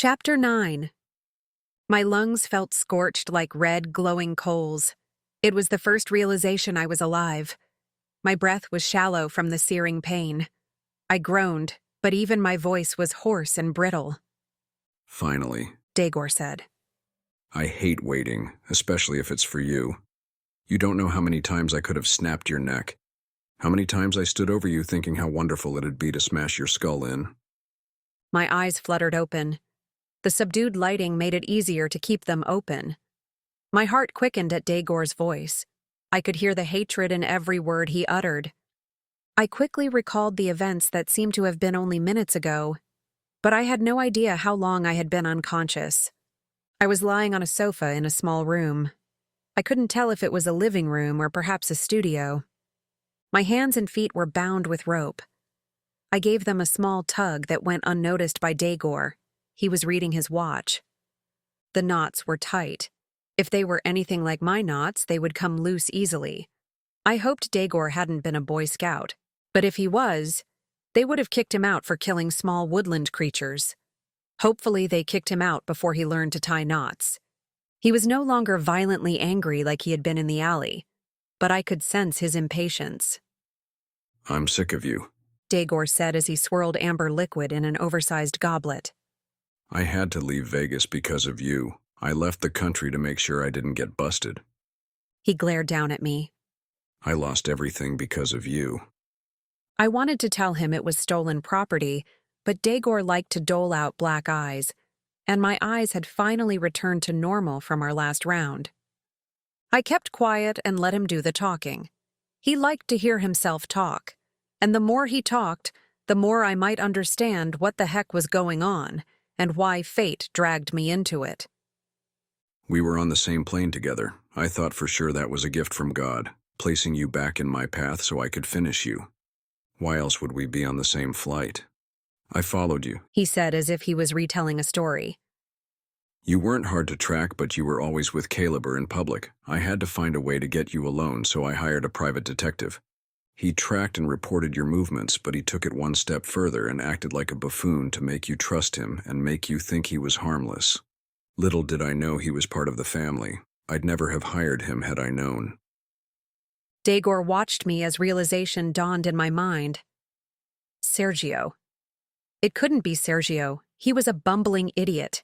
Chapter 9. My lungs felt scorched like red, glowing coals. It was the first realization I was alive. My breath was shallow from the searing pain. I groaned, but even my voice was hoarse and brittle. Finally. Daegor said. I hate waiting, especially if it's for you. You don't know how many times I could have snapped your neck. How many times I stood over you thinking how wonderful it'd be to smash your skull in. My eyes fluttered open. The subdued lighting made it easier to keep them open. My heart quickened at Daegor's voice. I could hear the hatred in every word he uttered. I quickly recalled the events that seemed to have been only minutes ago, but I had no idea how long I had been unconscious. I was lying on a sofa in a small room. I couldn't tell if it was a living room or perhaps a studio. My hands and feet were bound with rope. I gave them a small tug that went unnoticed by Daegor. He was reading his watch. The knots were tight. If they were anything like my knots, they would come loose easily. I hoped Daegor hadn't been a Boy Scout, but if he was, they would have kicked him out for killing small woodland creatures. Hopefully they kicked him out before he learned to tie knots. He was no longer violently angry like he had been in the alley, but I could sense his impatience. I'm sick of you, Daegor said as he swirled amber liquid in an oversized goblet. I had to leave Vegas because of you. I left the country to make sure I didn't get busted. He glared down at me. I lost everything because of you. I wanted to tell him it was stolen property, but Daegor liked to dole out black eyes, and my eyes had finally returned to normal from our last round. I kept quiet and let him do the talking. He liked to hear himself talk, and the more he talked, the more I might understand what the heck was going on and why fate dragged me into it. We were on the same plane together. I thought for sure that was a gift from God, placing you back in my path so I could finish you. Why else would we be on the same flight? I followed you, he said as if he was retelling a story. You weren't hard to track, but you were always with Caleb or in public. I had to find a way to get you alone, so I hired a private detective. He tracked and reported your movements, but he took it one step further and acted like a buffoon to make you trust him and make you think he was harmless. Little did I know he was part of the family. I'd never have hired him had I known. Daegor watched me as realization dawned in my mind. Sergio. It couldn't be Sergio. He was a bumbling idiot.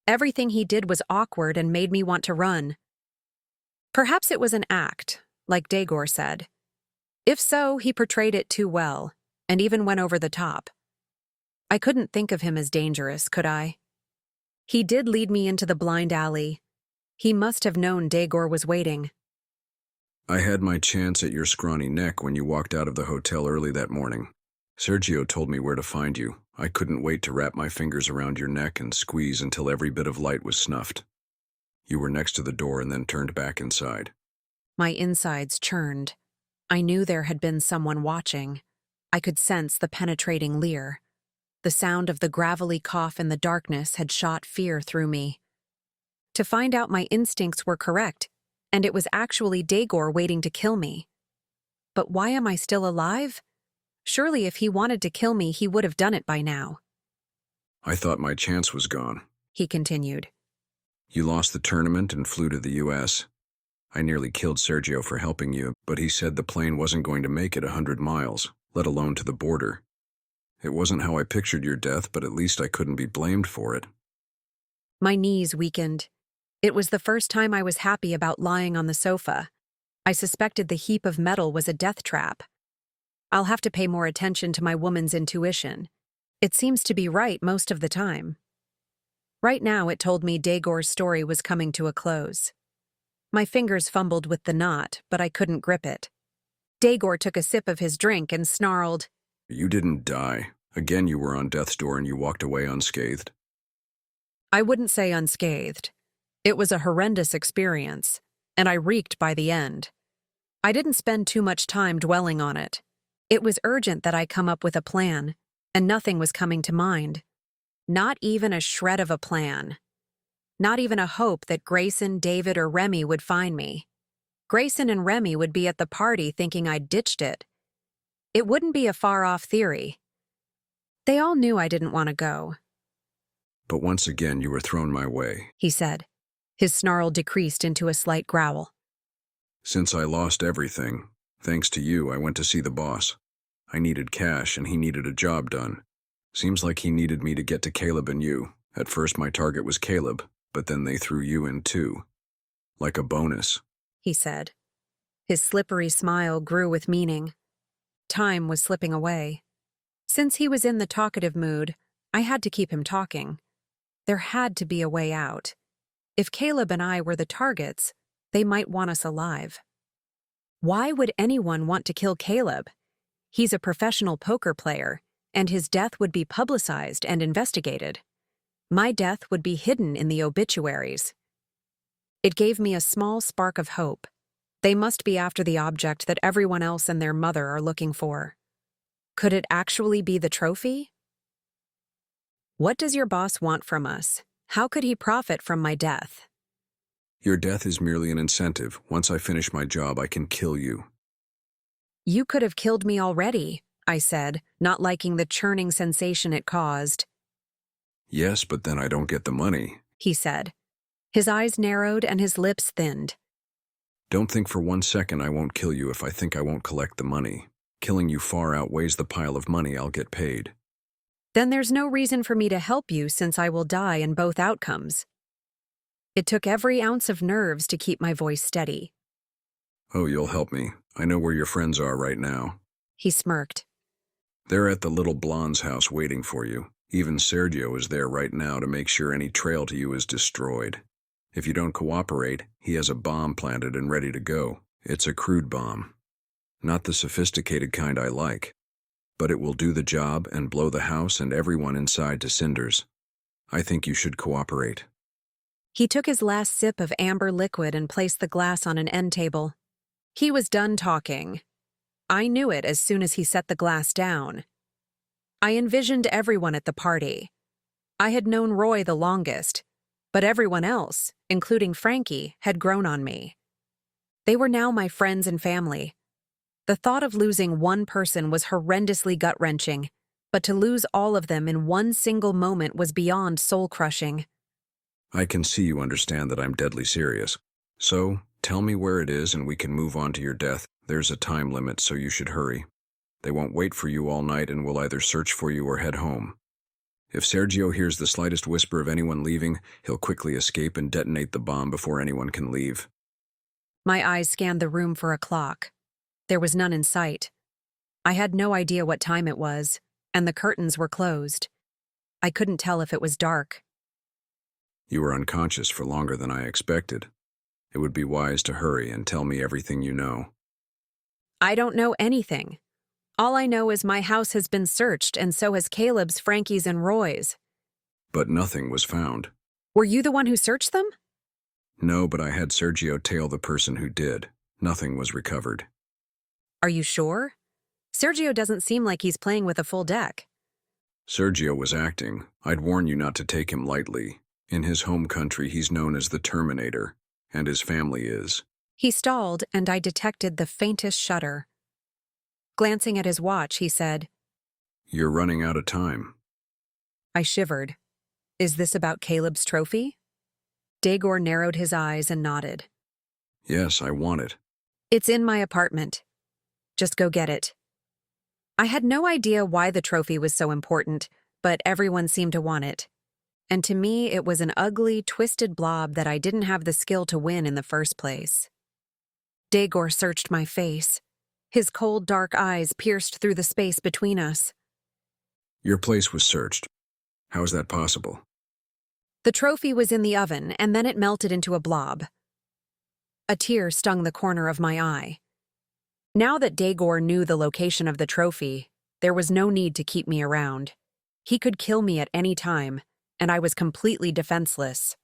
Everything he did was awkward and made me want to run. Perhaps it was an act, like Daegor said. If so, he portrayed it too well, and even went over the top. I couldn't think of him as dangerous, could I? He did lead me into the blind alley. He must have known Daegor was waiting. I had my chance at your scrawny neck when you walked out of the hotel early that morning. Sergio told me where to find you. I couldn't wait to wrap my fingers around your neck and squeeze until every bit of light was snuffed. You were next to the door and then turned back inside. My insides churned. I knew there had been someone watching. I could sense the penetrating leer. The sound of the gravelly cough in the darkness had shot fear through me. To find out my instincts were correct, and it was actually Daegor waiting to kill me. But why am I still alive? Surely if he wanted to kill me, he would have done it by now. I thought my chance was gone, he continued. You lost the tournament and flew to the U.S. I nearly killed Sergio for helping you, but he said the plane wasn't going to make it 100 miles, let alone to the border. It wasn't how I pictured your death, but at least I couldn't be blamed for it. My knees weakened. It was the first time I was happy about lying on the sofa. I suspected the heap of metal was a death trap. I'll have to pay more attention to my woman's intuition. It seems to be right most of the time. Right now it told me Daegor's story was coming to a close. My fingers fumbled with the knot, but I couldn't grip it. Daegor took a sip of his drink and snarled, You didn't die. Again, you were on death's door and you walked away unscathed. I wouldn't say unscathed. It was a horrendous experience, and I reeked by the end. I didn't spend too much time dwelling on it. It was urgent that I come up with a plan, and nothing was coming to mind. Not even a shred of a plan. Not even a hope that Grayson, David, or Remy would find me. Grayson and Remy would be at the party thinking I'd ditched it. It wouldn't be a far-off theory. They all knew I didn't want to go. But once again you were thrown my way. he said. His snarl decreased into a slight growl. Since I lost everything, thanks to you, I went to see the boss. I needed cash and he needed a job done. Seems like he needed me to get to Caleb and you. At first my target was Caleb, but then they threw you in too. Like a bonus, He said. His slippery smile grew with meaning. Time was slipping away. Since he was in the talkative mood, I had to keep him talking. There had to be a way out. If Caleb and I were the targets, they might want us alive. Why would anyone want to kill Caleb? He's a professional poker player, and his death would be publicized and investigated. My death would be hidden in the obituaries. It gave me a small spark of hope. They must be after the object that everyone else and their mother are looking for. Could it actually be the trophy? What does your boss want from us? How could he profit from my death? Your death is merely an incentive. Once I finish my job, I can kill you. You could have killed me already, I said, not liking the churning sensation it caused. Yes, but then I don't get the money. He said. His eyes narrowed and his lips thinned. Don't think for 1 second I won't kill you if I think I won't collect the money. Killing you far outweighs the pile of money I'll get paid. Then there's no reason for me to help you since I will die in both outcomes. It took every ounce of nerves to keep my voice steady. Oh, you'll help me. I know where your friends are right now. He smirked. They're at the little blonde's house waiting for you. Even Sergio is there right now to make sure any trail to you is destroyed. If you don't cooperate, he has a bomb planted and ready to go. It's a crude bomb. Not the sophisticated kind I like. But it will do the job and blow the house and everyone inside to cinders. I think you should cooperate. He took his last sip of amber liquid and placed the glass on an end table. He was done talking. I knew it as soon as he set the glass down. I envisioned everyone at the party. I had known Roy the longest, but everyone else, including Frankie, had grown on me. They were now my friends and family. The thought of losing one person was horrendously gut-wrenching, but to lose all of them in one single moment was beyond soul-crushing. I can see you understand that I'm deadly serious. So, tell me where it is and we can move on to your death. There's a time limit, so you should hurry. They won't wait for you all night and will either search for you or head home. If Sergio hears the slightest whisper of anyone leaving, he'll quickly escape and detonate the bomb before anyone can leave. My eyes scanned the room for a clock. There was none in sight. I had no idea what time it was, and the curtains were closed. I couldn't tell if it was dark. You were unconscious for longer than I expected. It would be wise to hurry and tell me everything you know. I don't know anything. All I know is my house has been searched, and so has Caleb's, Frankie's, and Roy's. But nothing was found. Were you the one who searched them? No, but I had Sergio tail the person who did. Nothing was recovered. Are you sure? Sergio doesn't seem like he's playing with a full deck. Sergio was acting. I'd warn you not to take him lightly. In his home country, he's known as the Terminator, and his family is. He stalled, and I detected the faintest shudder. Glancing at his watch, he said, You're running out of time. I shivered. Is this about Caleb's trophy? Dagor narrowed his eyes and nodded. Yes, I want it. It's in my apartment. Just go get it. I had no idea why the trophy was so important, but everyone seemed to want it. And to me, it was an ugly, twisted blob that I didn't have the skill to win in the first place. Dagor searched my face. His cold, dark eyes pierced through the space between us. Your place was searched. How is that possible? The trophy was in the oven, and then it melted into a blob. A tear stung the corner of my eye. Now that Dagor knew the location of the trophy, there was no need to keep me around. He could kill me at any time, and I was completely defenseless.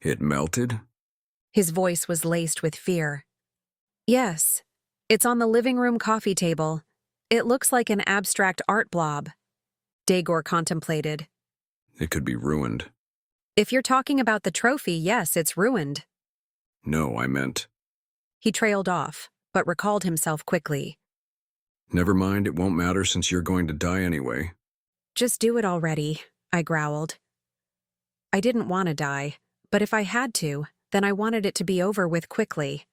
It melted? His voice was laced with fear. Yes, it's on the living room coffee table. It looks like an abstract art blob. Dagor contemplated. It could be ruined. If you're talking about the trophy, yes, it's ruined. No, I meant. He trailed off, but recalled himself quickly. Never mind, it won't matter since you're going to die anyway. Just do it already, I growled. I didn't want to die, but if I had to, then I wanted it to be over with quickly.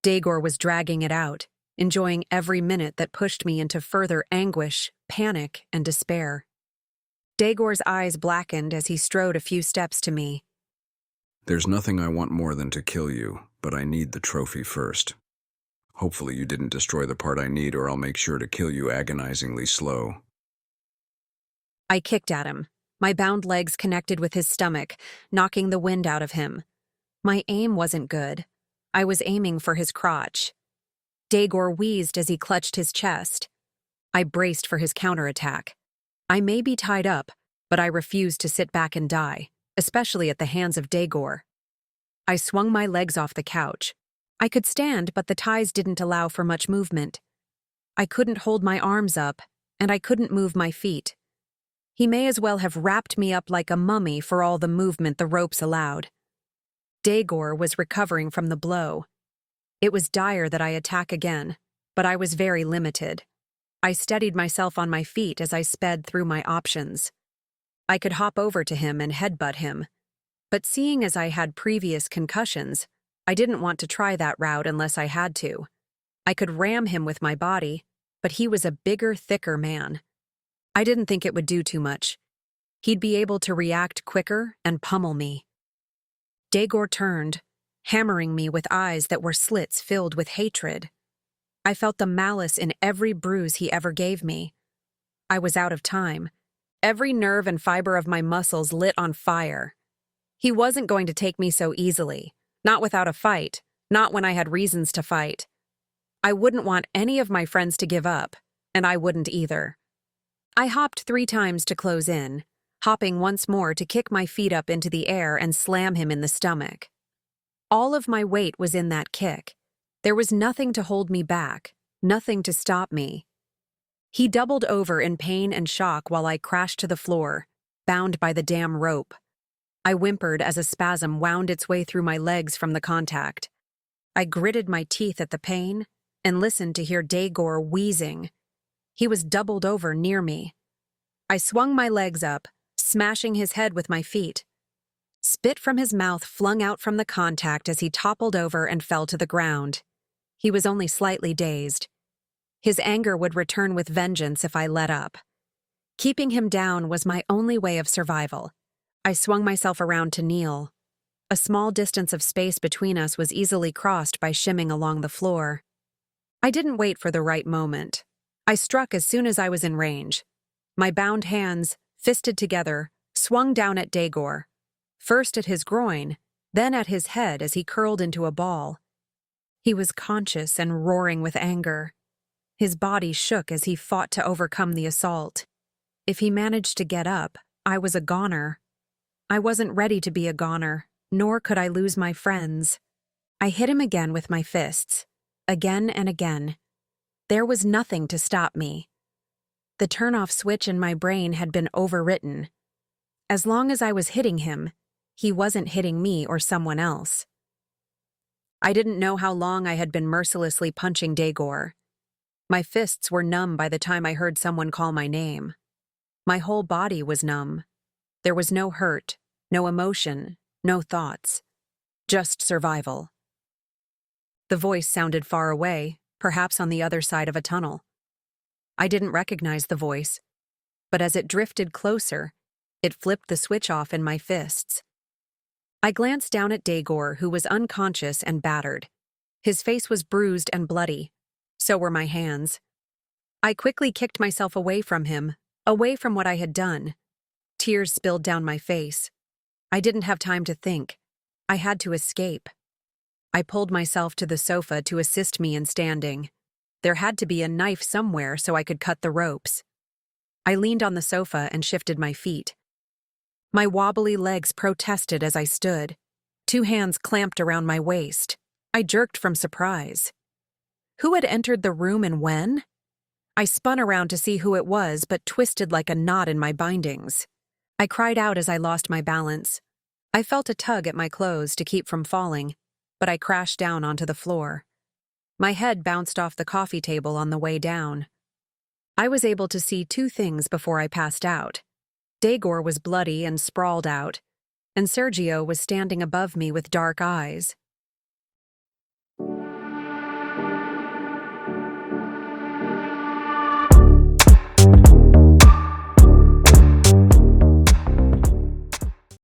Daegor was dragging it out, enjoying every minute that pushed me into further anguish, panic, and despair. Daegor's eyes blackened as he strode a few steps to me. There's nothing I want more than to kill you, but I need the trophy first. Hopefully you didn't destroy the part I need, or I'll make sure to kill you agonizingly slow. I kicked at him. My bound legs connected with his stomach, knocking the wind out of him. My aim wasn't good. I was aiming for his crotch. Daegor wheezed as he clutched his chest. I braced for his counterattack. I may be tied up, but I refused to sit back and die, especially at the hands of Daegor. I swung my legs off the couch. I could stand, but the ties didn't allow for much movement. I couldn't hold my arms up, and I couldn't move my feet. He may as well have wrapped me up like a mummy for all the movement the ropes allowed. Daegor was recovering from the blow. It was dire that I attack again, but I was very limited. I steadied myself on my feet as I sped through my options. I could hop over to him and headbutt him, but seeing as I had previous concussions, I didn't want to try that route unless I had to. I could ram him with my body, but he was a bigger, thicker man. I didn't think it would do too much. He'd be able to react quicker and pummel me. Daegor turned, hammering me with eyes that were slits filled with hatred. I felt the malice in every bruise he ever gave me. I was out of time. Every nerve and fiber of my muscles lit on fire. He wasn't going to take me so easily, not without a fight, not when I had reasons to fight. I wouldn't want any of my friends to give up, and I wouldn't either. I hopped 3 times to close in, hopping once more to kick my feet up into the air and slam him in the stomach. All of my weight was in that kick. There was nothing to hold me back, nothing to stop me. He doubled over in pain and shock while I crashed to the floor, bound by the damn rope. I whimpered as a spasm wound its way through my legs from the contact. I gritted my teeth at the pain and listened to hear Daegor wheezing. He was doubled over near me. I swung my legs up, smashing his head with my feet. Spit from his mouth flung out from the contact as he toppled over and fell to the ground. He was only slightly dazed. His anger would return with vengeance if I let up. Keeping him down was my only way of survival. I swung myself around to kneel. A small distance of space between us was easily crossed by shimming along the floor. I didn't wait for the right moment. I struck as soon as I was in range. My bound hands, fisted together, swung down at Daegor, first at his groin, then at his head as he curled into a ball. He was conscious and roaring with anger. His body shook as he fought to overcome the assault. If he managed to get up, I was a goner. I wasn't ready to be a goner, nor could I lose my friends. I hit him again with my fists, again and again. There was nothing to stop me. The turn-off switch in my brain had been overwritten. As long as I was hitting him, he wasn't hitting me or someone else. I didn't know how long I had been mercilessly punching Daegor. My fists were numb by the time I heard someone call my name. My whole body was numb. There was no hurt, no emotion, no thoughts. Just survival. The voice sounded far away, perhaps on the other side of a tunnel. I didn't recognize the voice, but as it drifted closer, it flipped the switch off in my fists. I glanced down at Daegor, who was unconscious and battered. His face was bruised and bloody. So were my hands. I quickly kicked myself away from him, away from what I had done. Tears spilled down my face. I didn't have time to think. I had to escape. I pulled myself to the sofa to assist me in standing. There had to be a knife somewhere so I could cut the ropes. I leaned on the sofa and shifted my feet. My wobbly legs protested as I stood. 2 hands clamped around my waist. I jerked from surprise. Who had entered the room and when? I spun around to see who it was, but twisted like a knot in my bindings. I cried out as I lost my balance. I felt a tug at my clothes to keep from falling, but I crashed down onto the floor. My head bounced off the coffee table on the way down. I was able to see 2 things before I passed out. Daegor was bloody and sprawled out. and Sergio was standing above me with dark eyes.